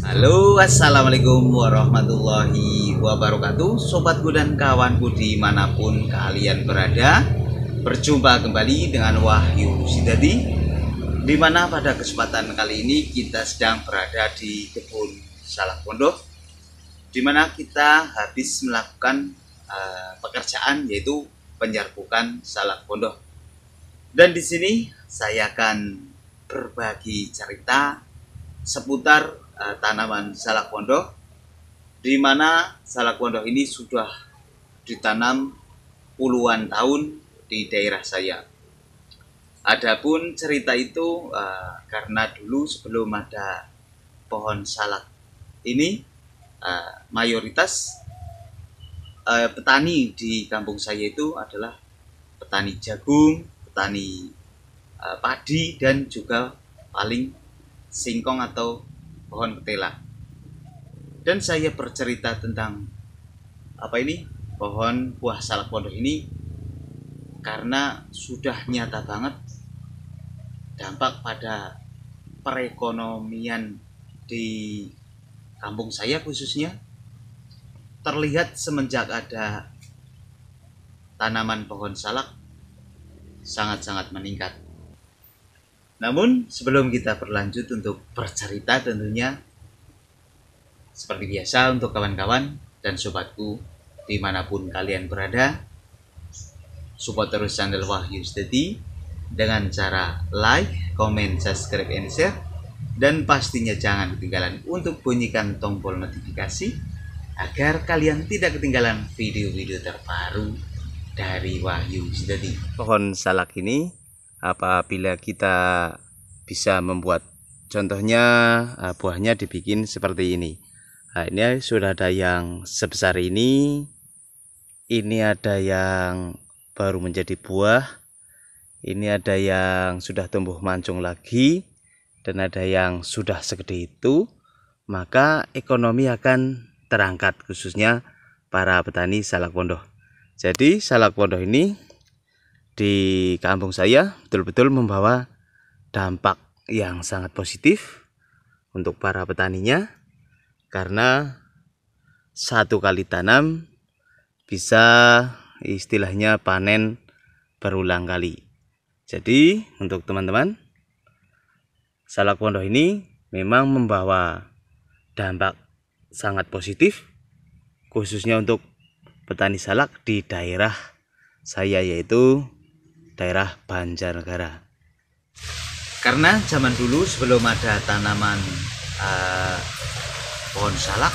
Halo, assalamualaikum warahmatullahi wabarakatuh, sobatku dan kawanku dimanapun kalian berada. Berjumpa kembali dengan Wahyu Sidadi, dimana pada kesempatan kali ini kita sedang berada di kebun salak pondok, dimana kita habis melakukan pekerjaan yaitu penyerbukan salak pondok. Dan di sini saya akan berbagi cerita seputar tanaman salak pondok, di mana salak pondok ini sudah ditanam puluhan tahun di daerah saya. Adapun cerita itu karena dulu sebelum ada pohon salak ini, mayoritas petani di kampung saya itu adalah petani jagung, petani padi, dan juga paling singkong atau pohon ketela. Dan saya bercerita tentang pohon buah salak pondok ini karena sudah nyata banget dampak pada perekonomian di kampung saya, khususnya terlihat semenjak ada tanaman pohon salak sangat-sangat meningkat. Namun sebelum kita berlanjut untuk bercerita, tentunya seperti biasa untuk kawan-kawan dan sobatku dimanapun kalian berada, support terus channel Wahyu Sidadi dengan cara like, comment, subscribe, and share. Dan pastinya jangan ketinggalan untuk bunyikan tombol notifikasi agar kalian tidak ketinggalan video-video terbaru dari Wahyu Sidadi. Pohon salak ini apabila kita bisa membuat, contohnya buahnya dibikin seperti ini. Nah, ini sudah ada yang sebesar ini ada yang baru menjadi buah, ini ada yang sudah tumbuh mancung lagi, dan ada yang sudah segede itu. Maka ekonomi akan terangkat, khususnya para petani salak pondok. Jadi salak pondok ini di kampung saya betul-betul membawa dampak yang sangat positif untuk para petaninya, karena satu kali tanam bisa istilahnya panen berulang kali. Jadi untuk teman-teman, salak pondok ini memang membawa dampak sangat positif, khususnya untuk petani salak di daerah saya, yaitu daerah Banjarnegara. Karena zaman dulu sebelum ada tanaman pohon salak,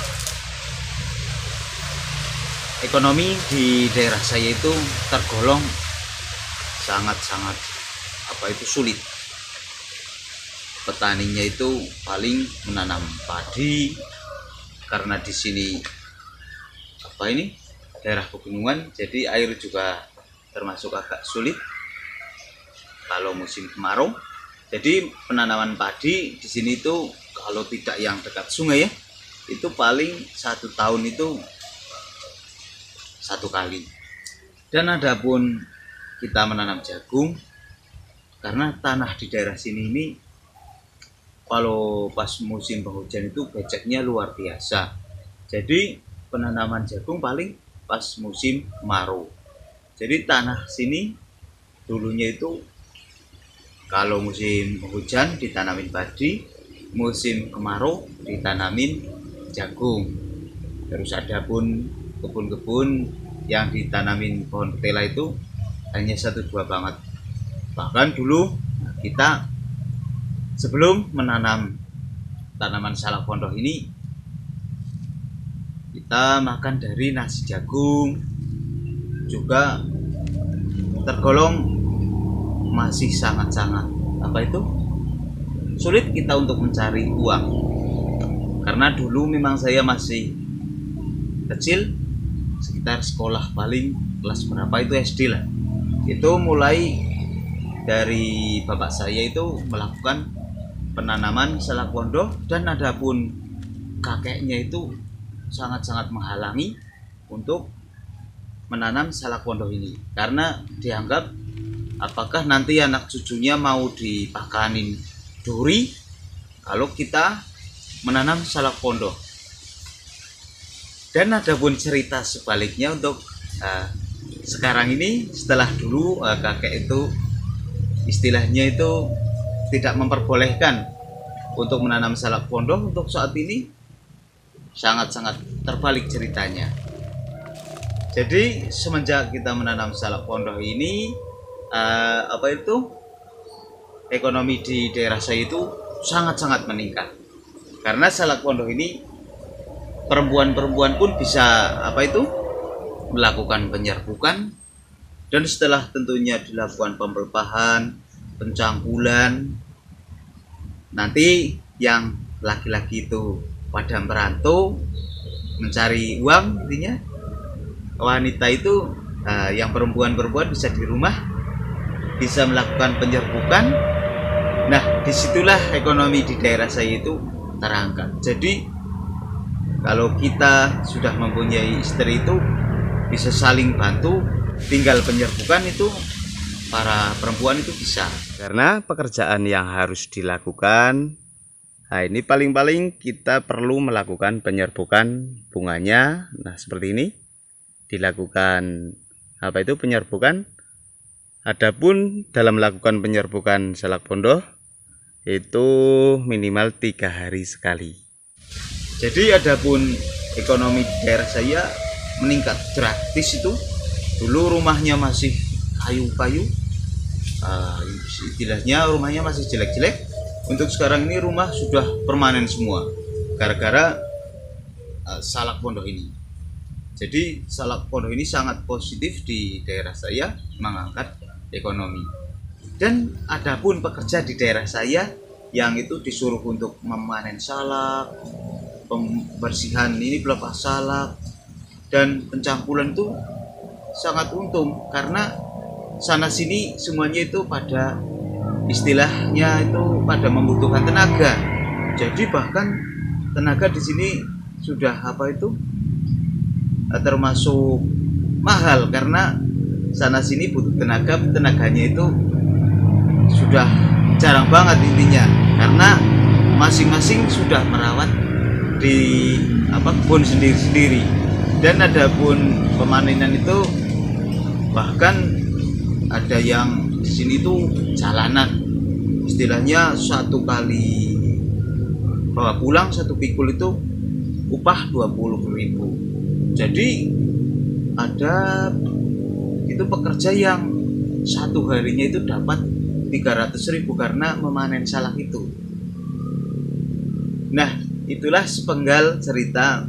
ekonomi di daerah saya itu tergolong sangat-sangat sulit. Petaninya itu paling menanam padi, karena di sini daerah pegunungan, jadi air juga termasuk agak sulit kalau musim kemarau. Jadi penanaman padi di sini itu kalau tidak yang dekat sungai itu paling 1 tahun itu 1 kali. Dan adapun kita menanam jagung, karena tanah di daerah sini ini kalau pas musim penghujan itu beceknya luar biasa. Jadi penanaman jagung paling pas musim kemarau. Jadi tanah sini dulunya itu kalau musim hujan ditanamin padi, musim kemarau ditanamin jagung. Terus ada pun kebun-kebun yang ditanamin pohon ketela itu hanya 1-2 banget. Bahkan dulu kita sebelum menanam tanaman salak pondok ini, kita makan dari nasi jagung, juga tergolong masih sangat-sangat sulit kita untuk mencari uang. Karena dulu memang saya masih kecil, sekitar sekolah paling kelas berapa itu SD lah. Itu mulai dari bapak saya itu melakukan penanaman salak pondok, dan adapun kakeknya itu sangat-sangat menghalangi untuk menanam salak pondok ini, karena dianggap apakah nanti anak cucunya mau dipakanin duri kalau kita menanam salak pondok. Dan ada pun cerita sebaliknya untuk sekarang ini, setelah dulu kakek itu istilahnya itu tidak memperbolehkan untuk menanam salak pondok, untuk saat ini sangat-sangat terbalik ceritanya. Jadi semenjak kita menanam salak pondok ini, ekonomi di daerah saya itu sangat-sangat meningkat. Karena salak pondok ini perempuan-perempuan pun bisa melakukan penyerbukan, dan setelah tentunya dilakukan pemberpahan, pencangkulan, nanti yang laki-laki itu pada merantau mencari uang, intinya wanita itu yang perempuan-perempuan bisa di rumah, bisa melakukan penyerbukan. Nah, disitulah ekonomi di daerah saya itu terangkat. Jadi kalau kita sudah mempunyai istri itu bisa saling bantu, tinggal penyerbukan itu para perempuan itu bisa. Karena pekerjaan yang harus dilakukan, nah ini paling-paling kita perlu melakukan penyerbukan bunganya. Nah seperti ini dilakukan penyerbukan. Adapun dalam melakukan penyerbukan salak pondok itu minimal 3 hari sekali. Jadi adapun ekonomi daerah saya meningkat drastis itu. Dulu rumahnya masih kayu-kayu, istilahnya rumahnya masih jelek-jelek. Untuk sekarang ini rumah sudah permanen semua gara-gara salak pondok ini. Jadi salak pondok ini sangat positif di daerah saya, mengangkat ekonomi. Dan adapun pekerja di daerah saya yang itu disuruh untuk memanen salak, pembersihan ini pelepas salak, dan pencangkulan itu sangat untung, karena sana sini semuanya itu pada istilahnya itu pada membutuhkan tenaga. Jadi bahkan tenaga di sini sudah termasuk mahal, karena sana sini butuh tenaga, tenaganya itu sudah jarang banget intinya, karena masing-masing sudah merawat di kebun sendiri-sendiri. Dan ada pun pemanenan itu bahkan ada yang di sini tuh jalanan, istilahnya satu kali bawa pulang satu pikul itu upah 20.000. Jadi ada itu pekerja yang satu harinya itu dapat 300.000 karena memanen salak itu. Nah, itulah sepenggal cerita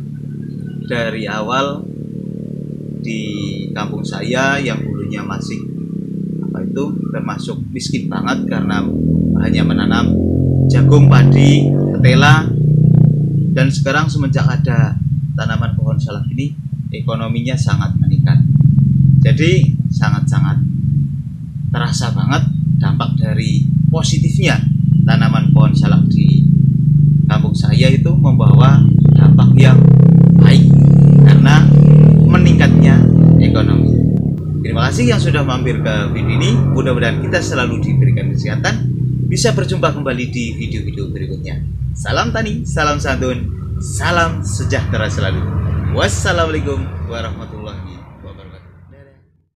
dari awal di kampung saya yang dulunya masih termasuk miskin banget karena hanya menanam jagung, padi, ketela. Dan sekarang semenjak ada tanaman pohon salak ini, ekonominya sangat meningkat. Jadi sangat-sangat terasa banget dampak dari positifnya tanaman pohon salak di kampung saya itu membawa dampak yang baik karena meningkatnya ekonomi. Terima kasih yang sudah mampir ke video ini. Mudah-mudahan kita selalu diberikan kesehatan. Bisa berjumpa kembali di video-video berikutnya. Salam tani, salam santun, salam sejahtera selalu. Wassalamualaikum warahmatullahi wabarakatuh.